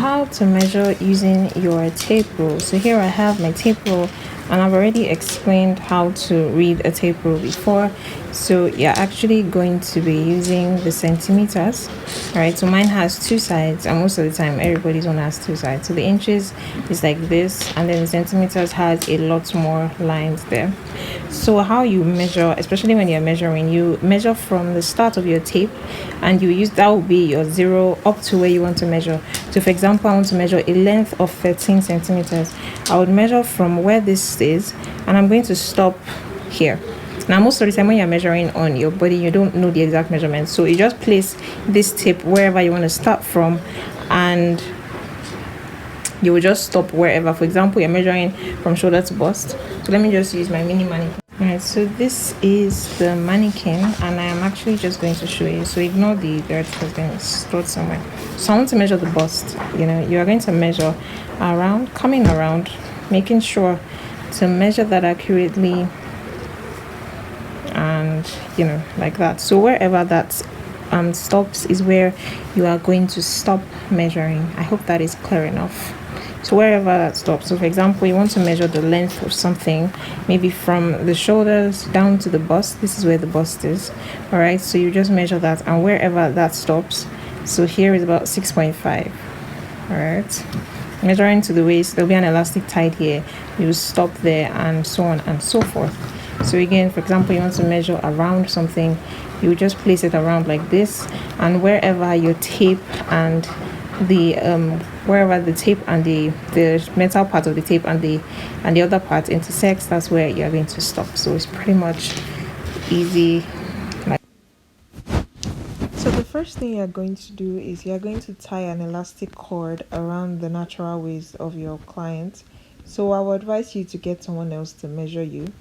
how to measure using your tape rule. So here I have my tape rule, and I've already explained how to read a tape rule before. So you're actually going to be using the centimeters. All right, so mine has two sides, and most of the time everybody's one has two sides. So the inches is like this, and then the centimeters has a lot more lines there. So how you measure, especially when you're measuring, you measure from the start of your tape, and you use that will be your zero up to where you want to measure. So for example, I want to measure a length of 13 centimeters. I would measure from where this is, and I'm going to stop here. Now most of the time when you're measuring on your body, you don't know the exact measurement, so you just place this tape wherever you want to start from, and you will just stop wherever. For example, you're measuring from shoulder to bust, so let me just use my mini mannequin. All right, so this is the mannequin, and I am actually just going to show you, so ignore the dirt that's been stored somewhere. So I want to measure the bust. You are going to measure around, coming around, making sure to measure that accurately, and like that. So wherever that stops is where you are going to stop measuring. I hope that is clear enough. So wherever that stops, so for example, you want to measure the length of something, maybe from the shoulders down to the bust. This is where the bust is. All right, so you just measure that, and wherever that stops, so here is about 6.5. all right, measuring to the waist, there'll be an elastic tied here, you stop there, and so on and so forth. So again, for example, you want to measure around something, you just place it around like this, and wherever your tape and the wherever the tape and the metal part of the tape and the other part intersects, that's where you're going to stop. So it's pretty much easy. So the first thing you're going to do is you're going to tie an elastic cord around the natural waist of your client. So I would advise you to get someone else to measure you.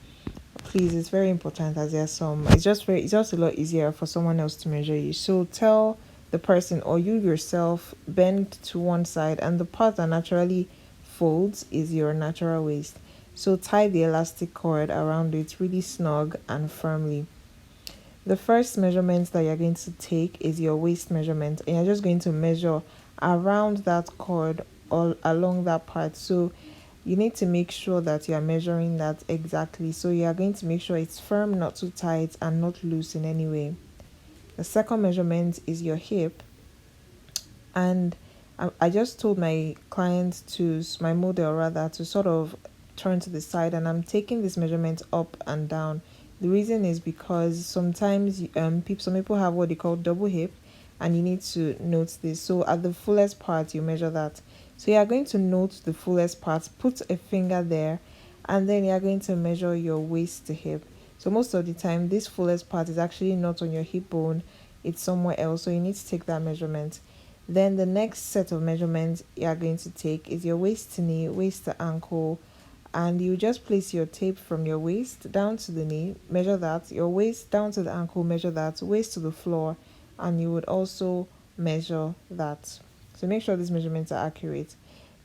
Please, it's very important, as there's it's just a lot easier for someone else to measure you. So tell the person, or you yourself, bend to one side, and the part that naturally folds is your natural waist. So tie the elastic cord around it really snug and firmly. The first measurement that you're going to take is your waist measurement, and you're just going to measure around that cord all along that part. So you need to make sure that you are measuring that exactly. So you are going to make sure it's firm, not too tight, and not loose in any way. The second measurement is your hip, and I just told my client my model rather, to sort of turn to the side, and I'm taking this measurement up and down. The reason is because sometimes some people have what they call double hip, and you need to note this. So at the fullest part, you measure that. So you are going to note the fullest part, put a finger there, and then you are going to measure your waist to hip. So most of the time, this fullest part is actually not on your hip bone, it's somewhere else. So you need to take that measurement. Then the next set of measurements you are going to take is your waist to knee, waist to ankle, and you just place your tape from your waist down to the knee, measure that, your waist down to the ankle, measure that, waist to the floor, and you would also measure that. So make sure these measurements are accurate.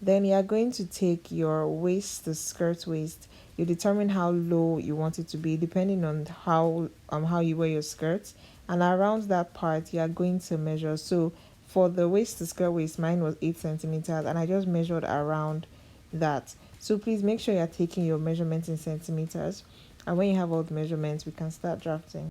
Then you are going to take your waist, the skirt waist. You determine how low you want it to be depending on how you wear your skirts, and around that part you are going to measure. So for the waist to skirt waist, mine was 8 centimeters, and I just measured around that. So please make sure you're taking your measurements in centimeters, and when you have all the measurements, we can start drafting.